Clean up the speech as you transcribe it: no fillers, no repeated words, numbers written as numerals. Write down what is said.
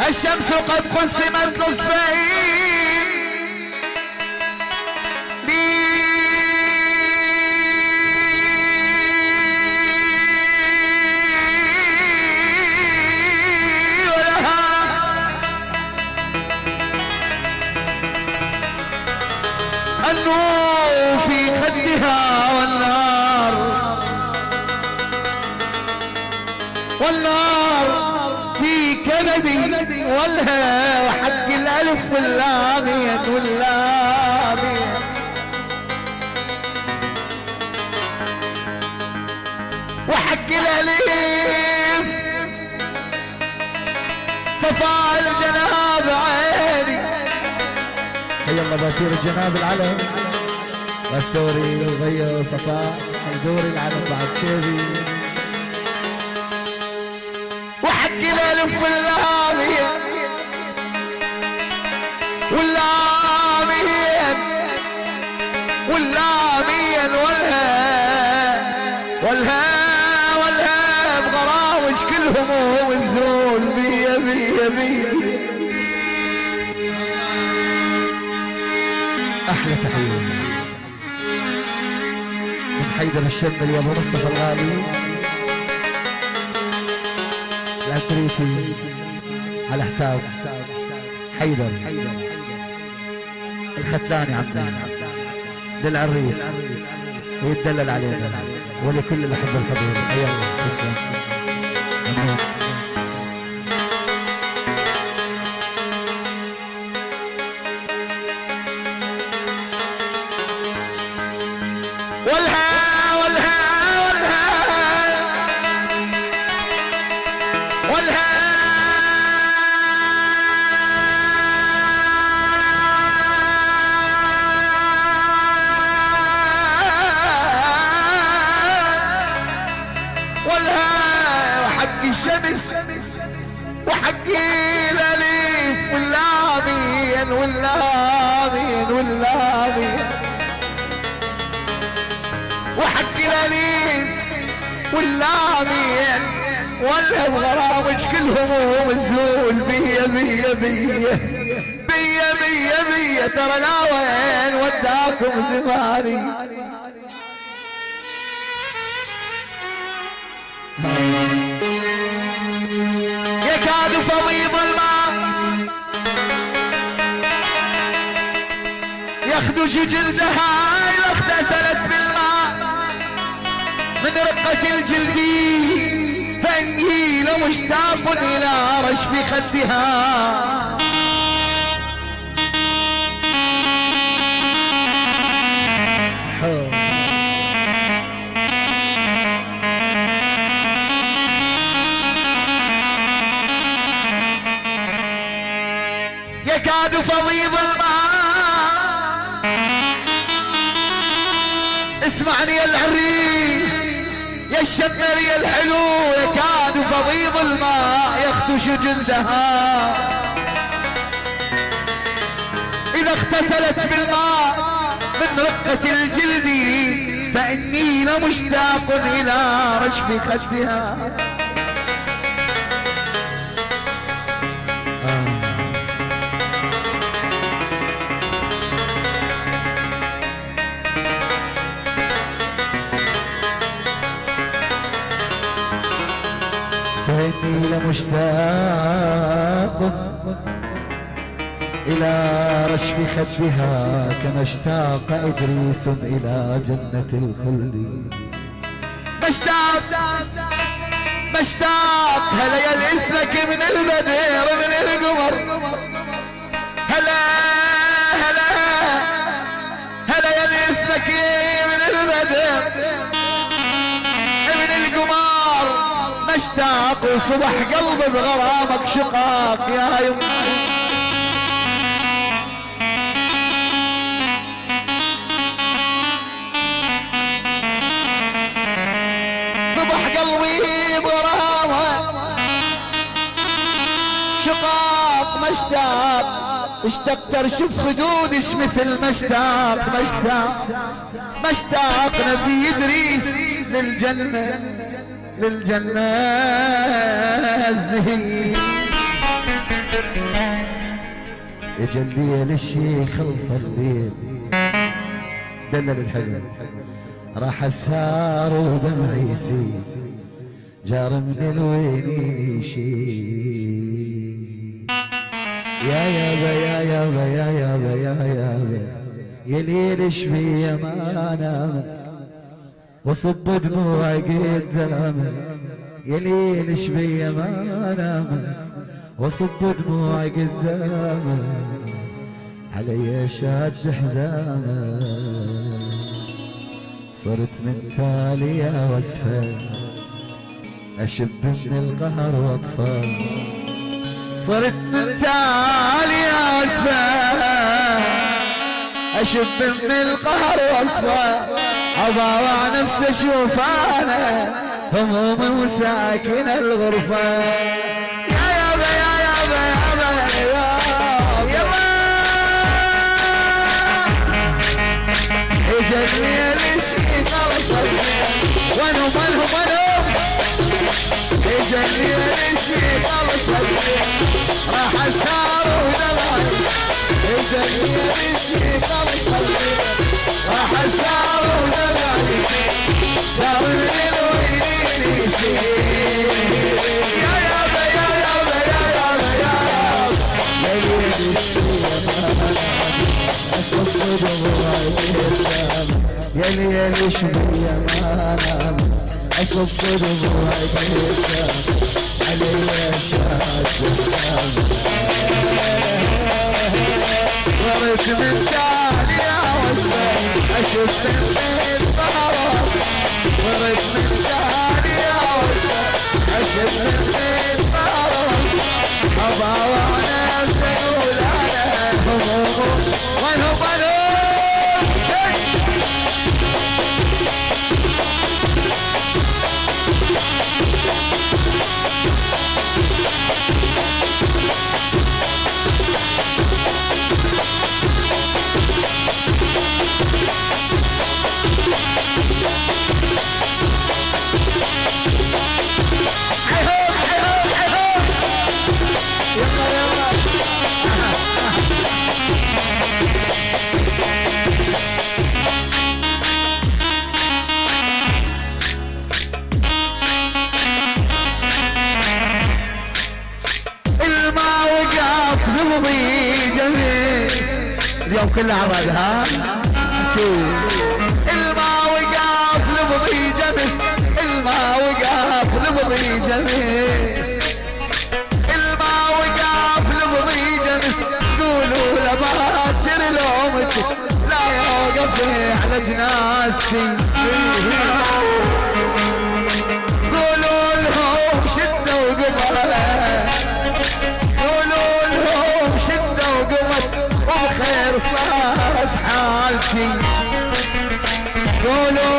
الشمس قد قسمت نصفين النور في خدها والنار في كبدي والها وحق الألف واللامية وحق الألف صفاء الجناب عيني. حي الله باكير الجناب العلم والثوري وغير صفاء الدوري العلم بعد شيبي وحق الألف واللامية والها بغراوج كلهم والزول بيا احلى تحيه من حيدر الشمل يا ابو مصطفى الغالي الأتريكي على حساب حيدر الختلاني عمي للعريس ويتدلل علينا ولكل اللي حب الحضور. ايوه تسلم. الشمس وحقي الأليف واللامين وحقي الأليف واللامين والها بغرامج كلهم الزول بيا ترى لا وين وداكم زماني. يكاد فضيض الماء يخدش جلدها إذا اغتسلت بالماء من رقة الجلد فإني لمشتاق إلى رشف خدها. يكاد فضيض الماء اسمعني يا العريس يا الشمر يا الحلو يكاد فضيض الماء يخدش جلدها إذا اغتسلت بالماء من رقة الجلد فإني لمشتاق إلى رشف خدها. فإني لمشتاق إلى رشف خدها كما اشتاق إدريس إلى جنة الخلد. مشتاق هلا يا اسمك من البدر من القمر هلا يا اسمك من البدر من القمر مشتاق وصبح قلبي بغرامك شقاق يا يمه. قلبي بغرامها شقاق اشتقت ارشف خدودش مثل مشتاق نبي ادريس للجنة الزهير. اجا الليل الشيخ خلف الليل دلل الحلم راح السار ودمعي يسيل جار من الوين يشيل يا يابا يا يابا يا يابا يا يابا يا ليل شبيه ما نامك وصب دموعي قدامك يا ليل شبيه ما نامك وصب دموعي قدامك علي شاد حزامك صرت من تالي واسفل اشب من القهر واطفال صرت من تالي اسفل اشب من القهر واصفى اضاوع نفسي اشوف انا همومي وساكن الغرفه يا يابا يا يابا يابا يابا اجا الليل الشي خلص وانهم اجا الليل الشي خلص راح السار ودمعي اجا الليل الشي خلص راح السار ودمعي دار الليل وينين يشيل يا يابا يا يابا يا يابا يا يا ليل شبيه ما نام اصب دموعي قدام علي شاد ورث من تالي واسفل اشوف من الطهرات ورث من تالي واسفل اشوف من الطهرات اضاوع نفسي ولا هموم وانهم اليوم كله عرض ها شوف الماء وقف لبضي جمس الماء وقف لبضي جمس الماء وقف لبضي جمس قولوا لباكر لومك لا يوقف على جنازتي قولوا لهم شدة وقبله قولوا لهم شدة وقبله وبخير صارت حالتي قولوا